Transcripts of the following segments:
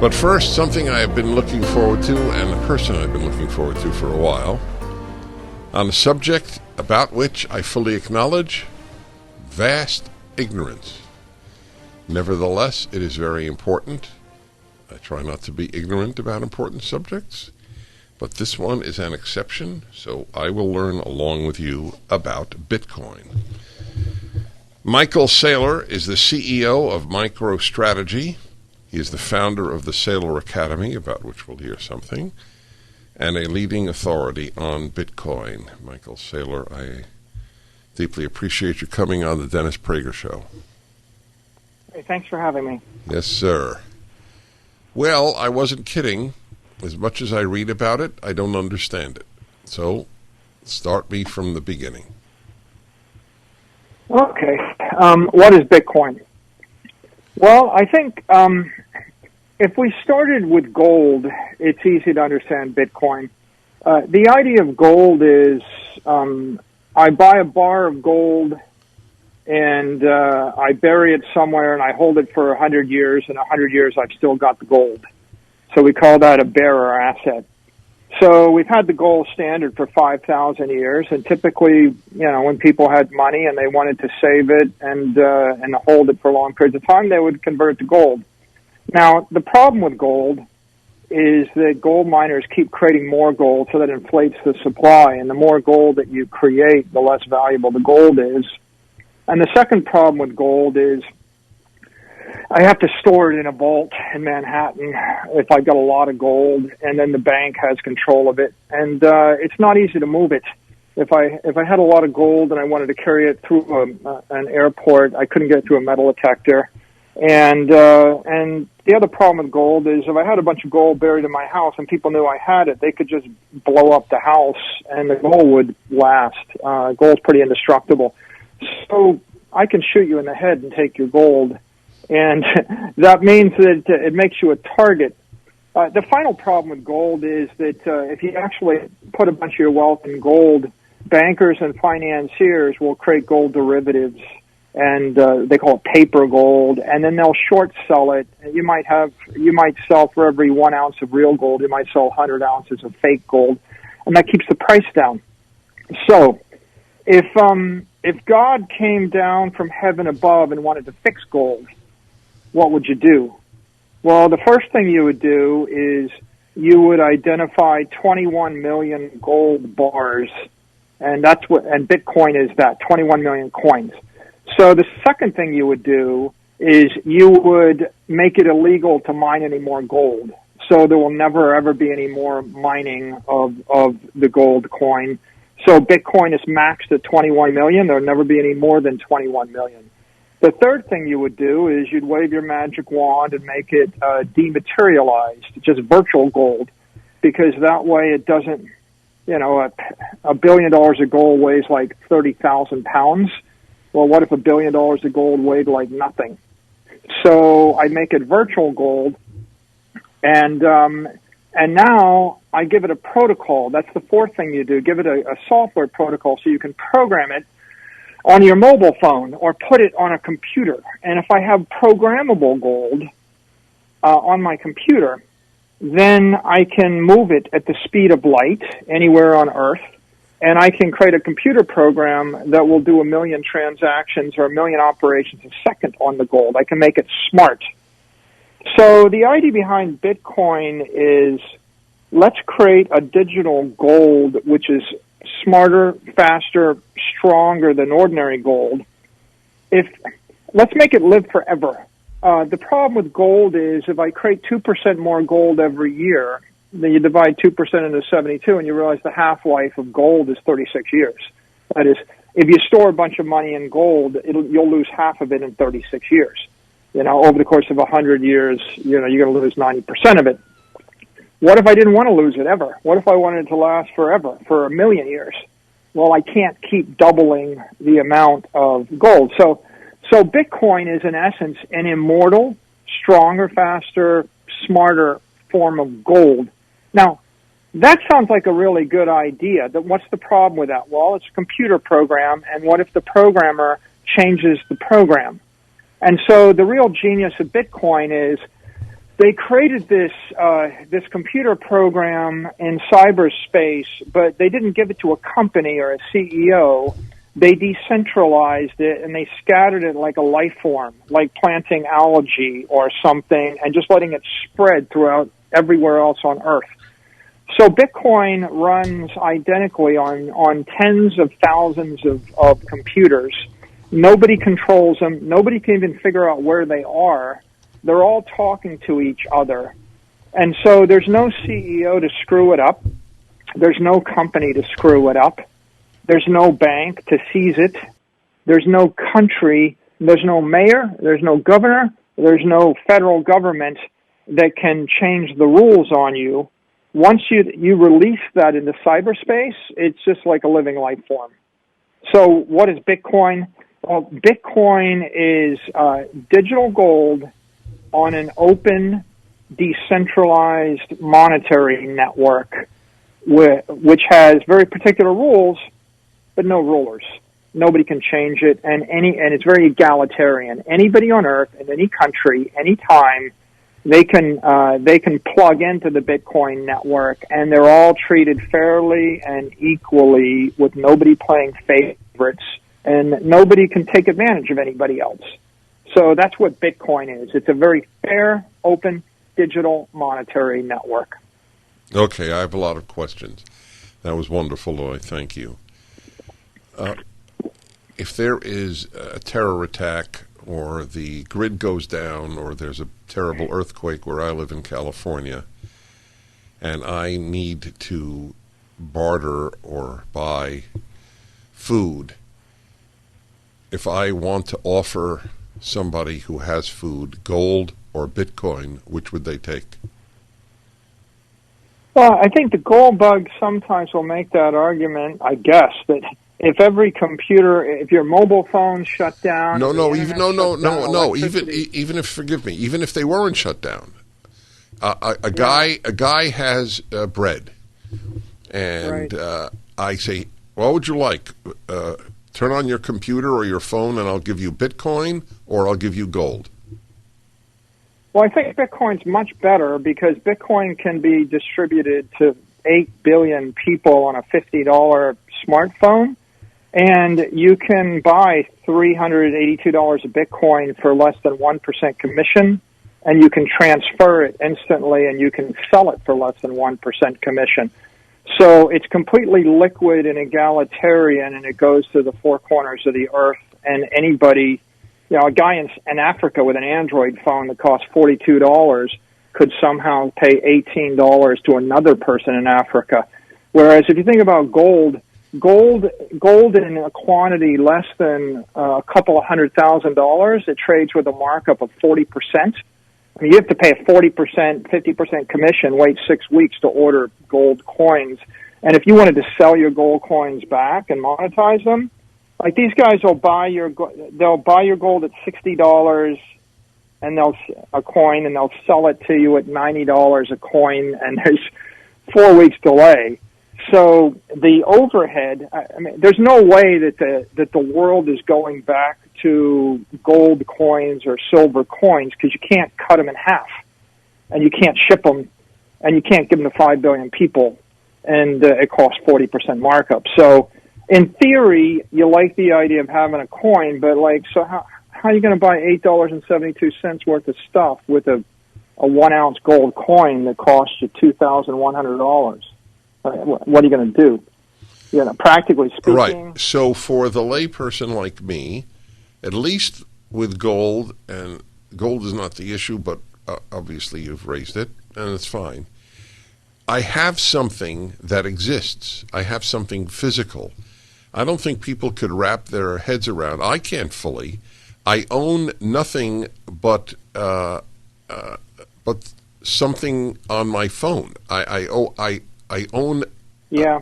But first, something I have been looking forward to, and a person I've been looking forward to for a while, on a subject about which I fully acknowledge vast ignorance. Nevertheless, it is very important. I try not to be ignorant about important subjects, but this one is an exception, so I will learn along with you about Bitcoin. Michael Saylor is the CEO of MicroStrategy. He is the founder of the Saylor Academy, about which we'll hear something, and a leading authority on Bitcoin. Michael Saylor, I deeply appreciate you coming on the Dennis Prager Show. Hey, thanks for having me. Yes, sir. Well, I wasn't kidding. As much as I read about it, I don't understand it. So, start me from the beginning. Okay. What is Bitcoin? Well, I think if we started with gold, it's easy to understand Bitcoin. The idea of gold is I buy a bar of gold and I bury it somewhere and I hold it for 100 years. In 100 years, I've still got the gold. So we call that a bearer asset. So we've had the gold standard for 5,000 years, and typically, when people had money and they wanted to save it and hold it for long periods of time, they would convert it to gold. Now, the problem with gold is that gold miners keep creating more gold, so that inflates the supply, and the more gold that you create, the less valuable the gold is. And the second problem with gold is I have to store it in a vault in Manhattan if I've got a lot of gold, and then the bank has control of it. And it's not easy to move it. If I had a lot of gold and I wanted to carry it through an airport, I couldn't get it through a metal detector. And the other problem with gold is if I had a bunch of gold buried in my house and people knew I had it, they could just blow up the house and the gold would last. Gold's pretty indestructible. So I can shoot you in the head and take your gold. And that means that it makes you a target. The final problem with gold is that if you actually put a bunch of your wealth in gold, bankers and financiers will create gold derivatives, and they call it paper gold, and then they'll short sell it. You might sell for every 1 ounce of real gold, you might sell 100 ounces of fake gold, and that keeps the price down. So if God came down from heaven above and wanted to fix gold, what would you do? Well, the first thing you would do is you would identify 21 million gold bars, and Bitcoin is that, 21 million coins. So the second thing you would do is you would make it illegal to mine any more gold. So there will never ever be any more mining of the gold coin. So Bitcoin is maxed at 21 million. There will never be any more than 21 million. The third thing you would do is you'd wave your magic wand and make it dematerialized, just virtual gold, because that way it doesn't, $1 billion of gold weighs like 30,000 pounds. Well, what if $1 billion of gold weighed like nothing? So I make it virtual gold, and now I give it a protocol. That's the fourth thing you do. Give it a software protocol so you can program it on your mobile phone or put it on a computer. And if I have programmable gold on my computer, then I can move it at the speed of light anywhere on Earth, and I can create a computer program that will do 1 million transactions or 1 million operations a second on the gold. I can make it smart. So the idea behind Bitcoin is let's create a digital gold which is smarter, faster, stronger than ordinary gold. Let's make it live forever. The problem with gold is if I create 2% more gold every year, then you divide 2% into 72 and you realize the half-life of gold is 36 years. That is, if you store a bunch of money in gold, you'll lose half of it in 36 years. Over the course of 100 years, you're going to lose 90% of it. What if I didn't want to lose it ever? What if I wanted it to last forever, for 1 million years? Well, I can't keep doubling the amount of gold. So Bitcoin is, in essence, an immortal, stronger, faster, smarter form of gold. Now, that sounds like a really good idea. What's the problem with that? Well, it's a computer program, and what if the programmer changes the program? And so the real genius of Bitcoin is they created this computer program in cyberspace, but they didn't give it to a company or a CEO. They decentralized it and they scattered it like a life form, like planting algae or something, and just letting it spread throughout everywhere else on Earth. So Bitcoin runs identically on tens of thousands of computers. Nobody controls them. Nobody can even figure out where they are. They're all talking to each other. And so there's no CEO to screw it up. There's no company to screw it up. There's no bank to seize it. There's no country. There's no mayor. There's no governor. There's no federal government that can change the rules on you. Once you release that into cyberspace, it's just like a living life form. So what is Bitcoin? Well, Bitcoin is digital gold on an open, decentralized monetary network which has very particular rules, but no rulers. Nobody can change it, and it's very egalitarian. Anybody on Earth, in any country, anytime, they can plug into the Bitcoin network, and they're all treated fairly and equally, with nobody playing favorites, and nobody can take advantage of anybody else. So that's what Bitcoin is. It's a very fair, open, digital monetary network. Okay, I have a lot of questions. That was wonderful, Lloyd. Thank you. If there is a terror attack or the grid goes down or there's a terrible earthquake where I live in California and I need to barter or buy food, if I want to offer somebody who has food gold or Bitcoin, which would they take? Well, I think the gold bug sometimes will make that argument, I guess, that if every computer, if your mobile phone shut down, even if, forgive me, even if they weren't shut down, a guy has bread, and I say, what would you like? Turn on your computer or your phone, and I'll give you Bitcoin, or I'll give you gold. Well, I think Bitcoin's much better because Bitcoin can be distributed to 8 billion people on a $50 smartphone. And you can buy $382 of Bitcoin for less than 1% commission, and you can transfer it instantly, and you can sell it for less than 1% commission. So it's completely liquid and egalitarian, and it goes to the four corners of the earth, and anybody, a guy in Africa with an Android phone that costs $42 could somehow pay $18 to another person in Africa. Whereas if you think about gold in a quantity less than a couple of $100,000, it trades with a markup of 40%. I mean, you have to pay a 40%, 50% commission, wait 6 weeks to order gold coins. And if you wanted to sell your gold coins back and monetize them, like these guys they'll buy your gold at $60 and they'll sell it to you at $90 a coin, and there's 4 weeks delay. So the overhead, I mean, there's no way that the world is going back to gold coins or silver coins because you can't cut them in half, and you can't ship them, and you can't give them to 5 billion people, and it costs 40% markup. So in theory, you like the idea of having a coin, but so how are you going to buy $8.72 worth of stuff with a 1 ounce gold coin that costs you $2,100? What are you going to do? Practically speaking. Right. So for the layperson like me, at least with gold, and gold is not the issue, but obviously you've raised it, and it's fine. I have something that exists. I have something physical. I don't think people could wrap their heads around. I can't fully. I own nothing but something on my phone. I own. Yeah.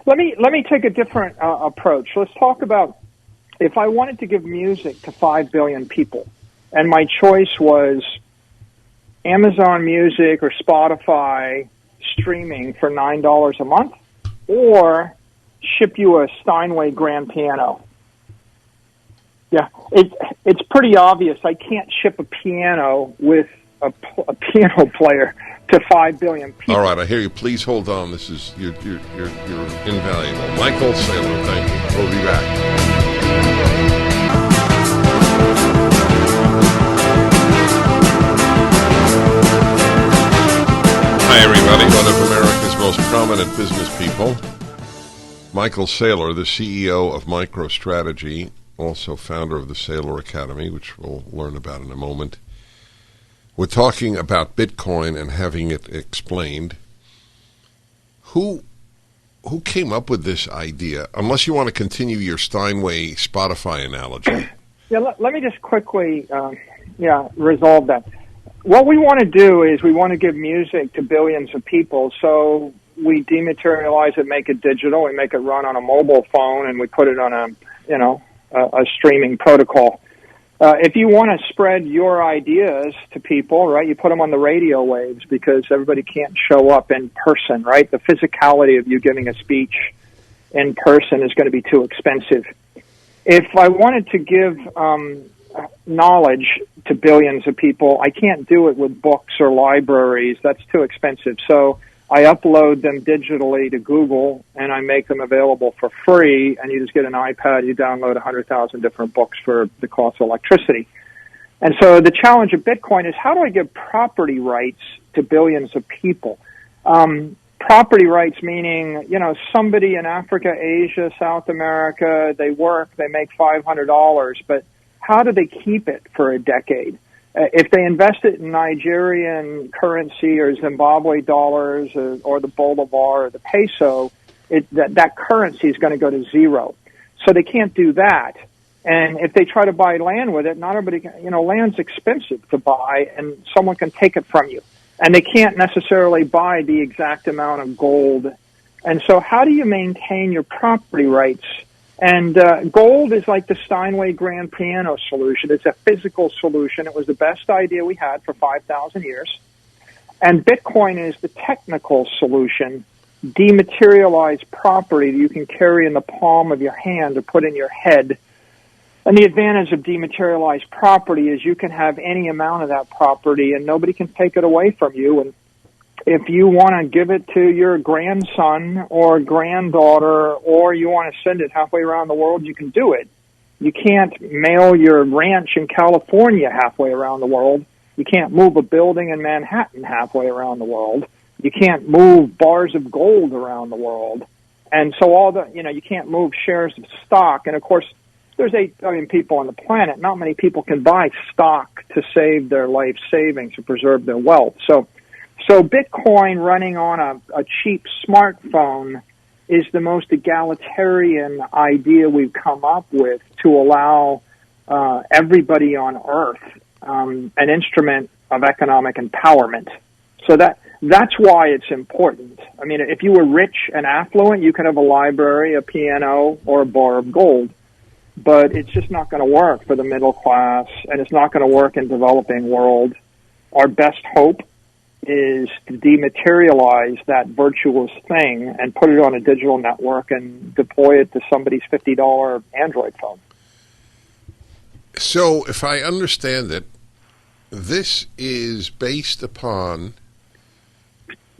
Let me take a different approach. Let's talk about if I wanted to give music to 5 billion people, and my choice was Amazon Music or Spotify streaming for $9 a month, or ship you a Steinway grand piano. Yeah, it's pretty obvious. I can't ship a piano with a piano player to 5 billion people. All right, I hear you. Please hold on. This is you're invaluable. Michael Saylor, thank you. We'll be back. Hi, everybody. One of America's most prominent business people, Michael Saylor, the CEO of MicroStrategy, also founder of the Saylor Academy, which we'll learn about in a moment. We're talking about Bitcoin and having it explained. Who came up with this idea? Unless you want to continue your Steinway Spotify analogy. Yeah, let me just quickly resolve that. What we want to do is we want to give music to billions of people, so we dematerialize it, make it digital, we make it run on a mobile phone, and we put it on a streaming protocol. If you want to spread your ideas to people, right, you put them on the radio waves because everybody can't show up in person, right? The physicality of you giving a speech in person is going to be too expensive. If I wanted to give knowledge to billions of people, I can't do it with books or libraries. That's too expensive. So I upload them digitally to Google, and I make them available for free, and you just get an iPad, you download 100,000 different books for the cost of electricity. And so the challenge of Bitcoin is, how do I give property rights to billions of people? Property rights meaning, somebody in Africa, Asia, South America, they work, they make $500, but how do they keep it for a decade? If they invest it in Nigerian currency or Zimbabwe dollars or the bolivar or the peso, that currency is going to go to zero. So they can't do that. And if they try to buy land with it, not everybody can, land's expensive to buy, and someone can take it from you. And they can't necessarily buy the exact amount of gold. And so how do you maintain your property rights? And gold is like the Steinway grand piano solution. It's a physical solution. It was the best idea we had for 5,000 years. And Bitcoin is the technical solution, dematerialized property that you can carry in the palm of your hand or put in your head. And the advantage of dematerialized property is you can have any amount of that property and nobody can take it away from you. And if you want to give it to your grandson or granddaughter, or you want to send it halfway around the world, you can do it. You can't mail your ranch in California halfway around the world. You can't move a building in Manhattan halfway around the world. You can't move bars of gold around the world. And so you can't move shares of stock. And of course, there's 8 billion people on the planet. Not many people can buy stock to save their life savings or preserve their wealth. So Bitcoin running on a cheap smartphone is the most egalitarian idea we've come up with to allow everybody on Earth an instrument of economic empowerment. So that's why it's important. I mean, if you were rich and affluent, you could have a library, a piano, or a bar of gold. But it's just not going to work for the middle class, and it's not going to work in developing world. Our best hope is to dematerialize that virtuous thing and put it on a digital network and deploy it to somebody's $50 Android phone. So if I understand it, this is based upon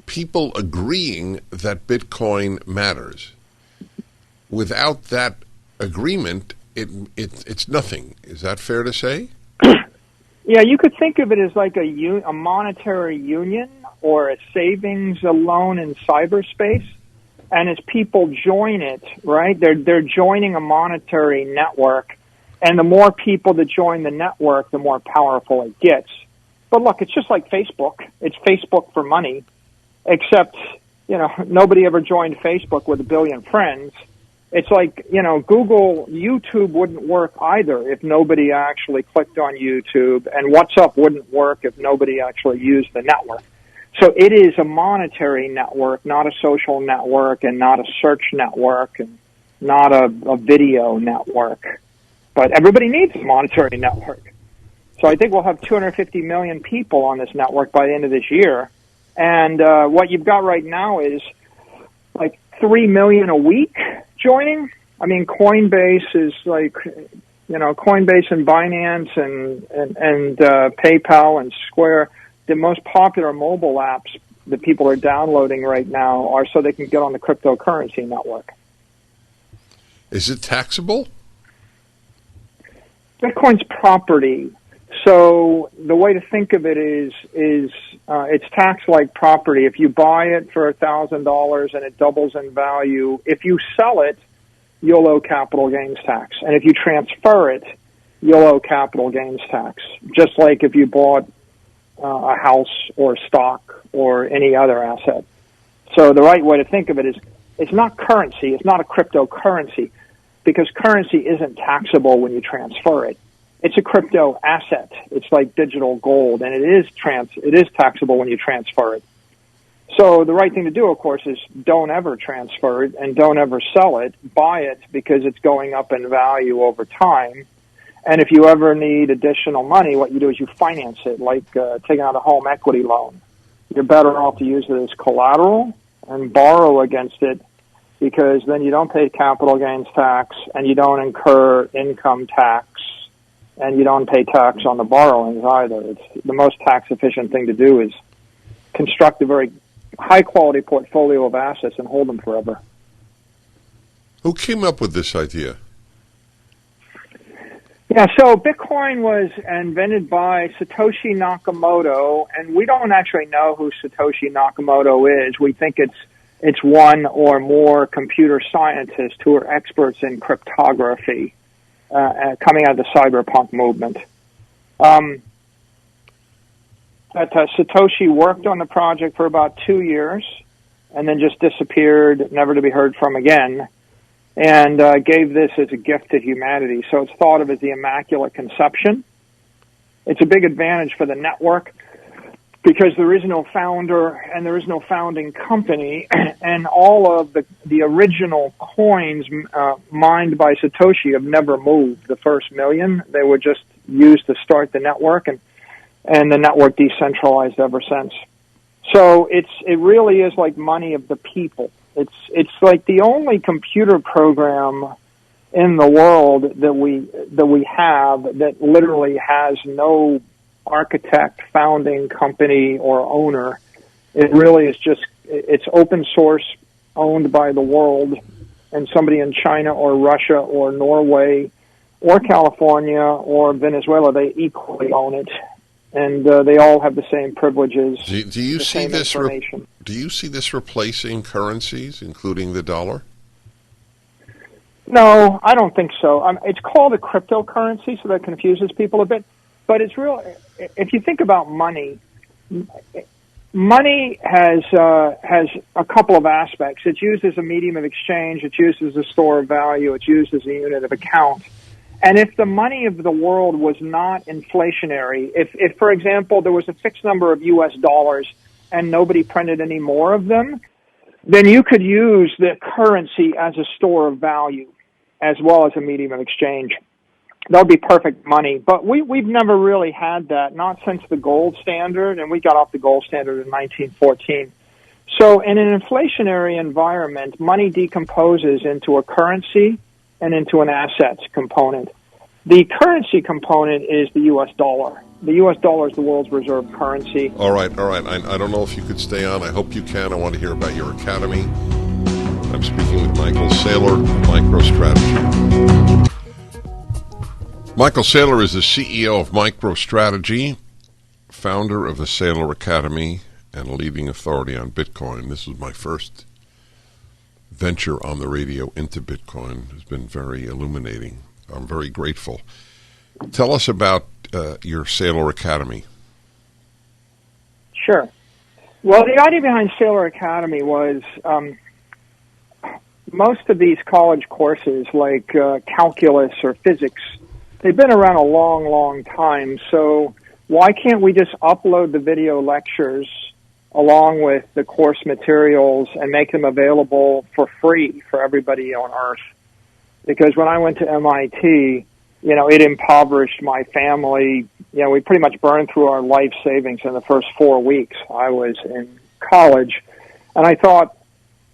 people agreeing that Bitcoin matters. Without that agreement, it's nothing. Is that fair to say? Yeah, you could think of it as like a monetary union or a savings loan in cyberspace. And as people join it, right, they're joining a monetary network. And the more people that join the network, the more powerful it gets. But look, it's just like Facebook. It's Facebook for money, except, nobody ever joined Facebook with 1 billion friends. It's like, Google, YouTube wouldn't work either if nobody actually clicked on YouTube, and WhatsApp wouldn't work if nobody actually used the network. So it is a monetary network, not a social network, and not a search network, and not a video network. But everybody needs a monetary network. So I think we'll have 250 million people on this network by the end of this year. And what you've got right now is like 3 million a week joining. I mean, Coinbase is like, Coinbase and Binance and PayPal and Square, the most popular mobile apps that people are downloading right now are so they can get on the cryptocurrency network. Is it taxable? Bitcoin's property. So the way to think of it is it's tax-like property. If you buy it for $1,000 and it doubles in value, if you sell it, you'll owe capital gains tax. And if you transfer it, you'll owe capital gains tax, just like if you bought a house or stock or any other asset. So the right way to think of it is it's not currency. It's not a cryptocurrency, because currency isn't taxable when you transfer it. It's a crypto asset. It's like digital gold, and it is taxable when you transfer it. So the right thing to do, of course, is don't ever transfer it and don't ever sell it. Buy it because it's going up in value over time. And if you ever need additional money, what you do is you finance it, like taking out a home equity loan. You're better off to use it as collateral and borrow against it, because then you don't pay capital gains tax and you don't incur income tax and you don't pay tax on the borrowings either. It's the most tax-efficient thing to do is construct a very high-quality portfolio of assets and hold them forever. Who came up with this idea? Yeah, so Bitcoin was invented by Satoshi Nakamoto, and we don't actually know who Satoshi Nakamoto is. We think it's one or more computer scientists who are experts in cryptography coming out of the cyberpunk movement. Satoshi worked on the project for about 2 years and then just disappeared, never to be heard from again, and gave this as a gift to humanity. So it's thought of as the Immaculate Conception. It's a big advantage for the network because there is no founder and there is no founding company, and all of the original coins mined by Satoshi have never moved. The first million, they were just used to start the network, and the network decentralized ever since. So it really is like money of the people. It's like the only computer program in the world that we have that literally has no architect, founding company, or owner. It really is it's open source, owned by the world, and somebody in China or Russia or Norway or California or Venezuela, they equally own it. And they all have the same privileges. Do you see this? Information. Do you see this replacing currencies, including the dollar? No, I don't think so. It's called a cryptocurrency, so that confuses people a bit. But it's real. If you think about money, money has a couple of aspects. It's used as a medium of exchange. It's used as a store of value. It's used as a unit of account. And if the money of the world was not inflationary, if, for example, there was a fixed number of U.S. dollars and nobody printed any more of them, then you could use the currency as a store of value as well as a medium of exchange. That would be perfect money. But we've never really had that, not since the gold standard, and we got off the gold standard in 1914. So in an inflationary environment, money decomposes into a currency and into an assets component. The currency component is the U.S. dollar. The U.S. dollar is the world's reserve currency. All right. I don't know if you could stay on. I hope you can. I want to hear about your academy. I'm speaking with Michael Saylor, MicroStrategy. Michael Saylor is the CEO of MicroStrategy, founder of the Saylor Academy, and a leading authority on Bitcoin. This was my first venture on the radio into Bitcoin. Has been very illuminating. I'm very grateful. Tell us about your Saylor Academy. Sure. Well, the idea behind Saylor Academy was most of these college courses, like calculus or physics, they've been around a long, long time. So why can't we just upload the video lectures along with the course materials and make them available for free for everybody on Earth? Because when I went to MIT, it impoverished my family. We pretty much burned through our life savings in the first 4 weeks I was in college. And I thought,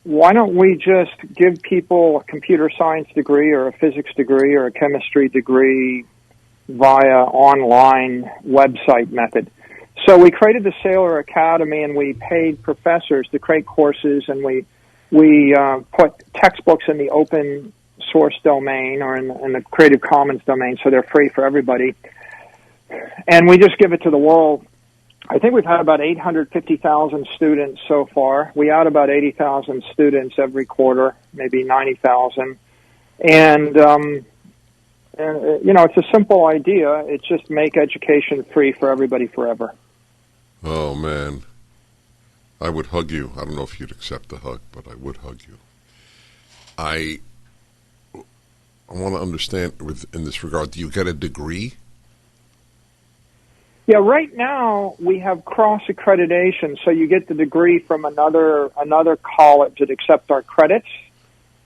why don't we just give people a computer science degree or a physics degree or a chemistry degree via online website method? So we created the Sailor Academy, and we paid professors to create courses, and we put textbooks in the open source domain or in the Creative Commons domain, so they're free for everybody. And we just give it to the world. I think we've had about 850,000 students so far. We add about 80,000 students every quarter, maybe 90,000. And it's a simple idea. It's just make education free for everybody forever. Oh, man. I would hug you. I don't know if you'd accept the hug, but I would hug you. I want to understand in this regard, do you get a degree? Yeah, right now we have cross-accreditation, so you get the degree from another college that accepts our credits.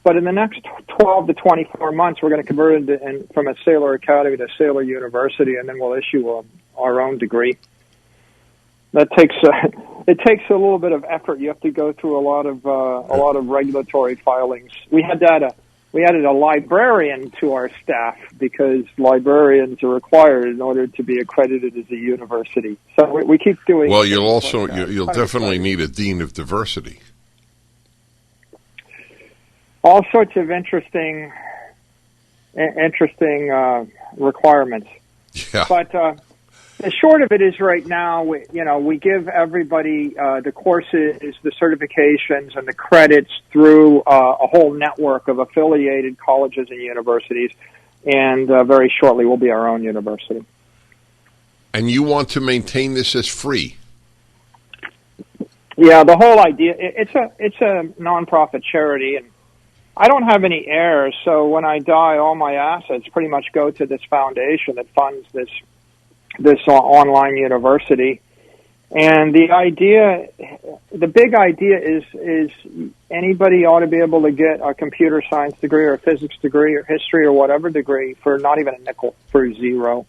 But in the next 12 to 24 months, we're going to convert it from a Sailor Academy to Sailor University, and then we'll issue our own degree. That takes it takes a little bit of effort. You have to go through a lot of regulatory filings. We added a librarian to our staff because librarians are required in order to be accredited as a university. So we keep doing. Well, you'll definitely need a dean of diversity. All sorts of interesting requirements. Yeah. But the short of it is, right now, we give everybody the courses, the certifications, and the credits through a whole network of affiliated colleges and universities, and very shortly we'll be our own university. And you want to maintain this as free? Yeah, the whole idea, it's a nonprofit charity, and I don't have any heirs, so when I die, all my assets pretty much go to this foundation that funds this online university. And the big idea is anybody ought to be able to get a computer science degree or a physics degree or history or whatever degree for not even a nickel, for zero,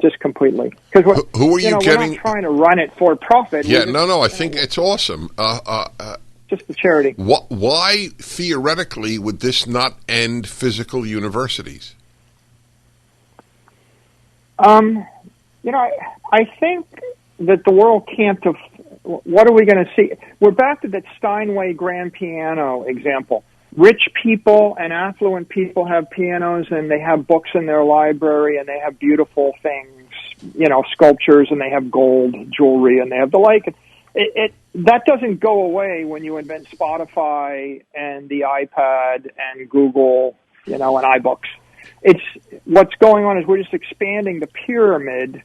just completely. Because who are you getting? We're not trying to run it for profit. Yeah, I think it's awesome. Just the charity. Why, theoretically, would this not end physical universities? I think that the world can't. What are we going to see? We're back to that Steinway grand piano example. Rich people and affluent people have pianos, and they have books in their library, and they have beautiful things, sculptures, and they have gold jewelry, and they have the like. That doesn't go away when you invent Spotify and the iPad and Google, and iBooks. It's what's going on is we're just expanding the pyramid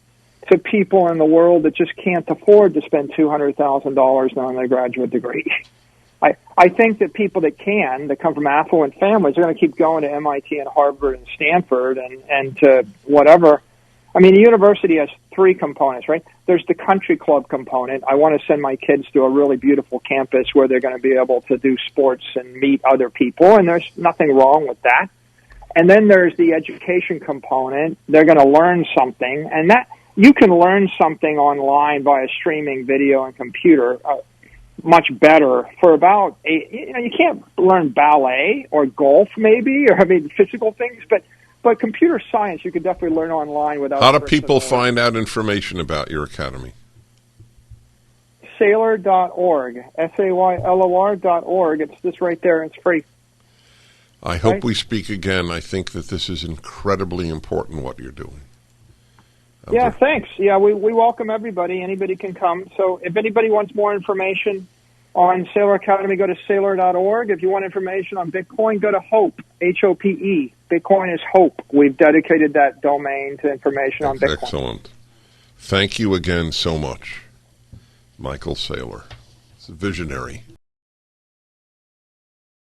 to people in the world that just can't afford to spend $200,000 on their graduate degree. I think that people that come from affluent families are going to keep going to MIT and Harvard and Stanford and to whatever. I mean, the university has three components, right? There's the country club component. I want to send my kids to a really beautiful campus where they're going to be able to do sports and meet other people, and there's nothing wrong with that. And then there's the education component. They're going to learn something, and that you can learn something online via streaming video and computer much better for about you can't learn ballet or golf maybe, or physical things, but computer science you could definitely learn online without. How do people find out information about your academy? Sailor.org, SAYLOR.org. It's just right there. It's free. I hope we speak again. I think that this is incredibly important, what you're doing. Thanks. Yeah, we welcome everybody. Anybody can come. So if anybody wants more information on Sailor Academy, go to Sailor.org. If you want information on Bitcoin, go to Hope, HOPE. Bitcoin is Hope. We've dedicated that domain to information on Bitcoin. Excellent. Thank you again so much, Michael Saylor. It's a visionary.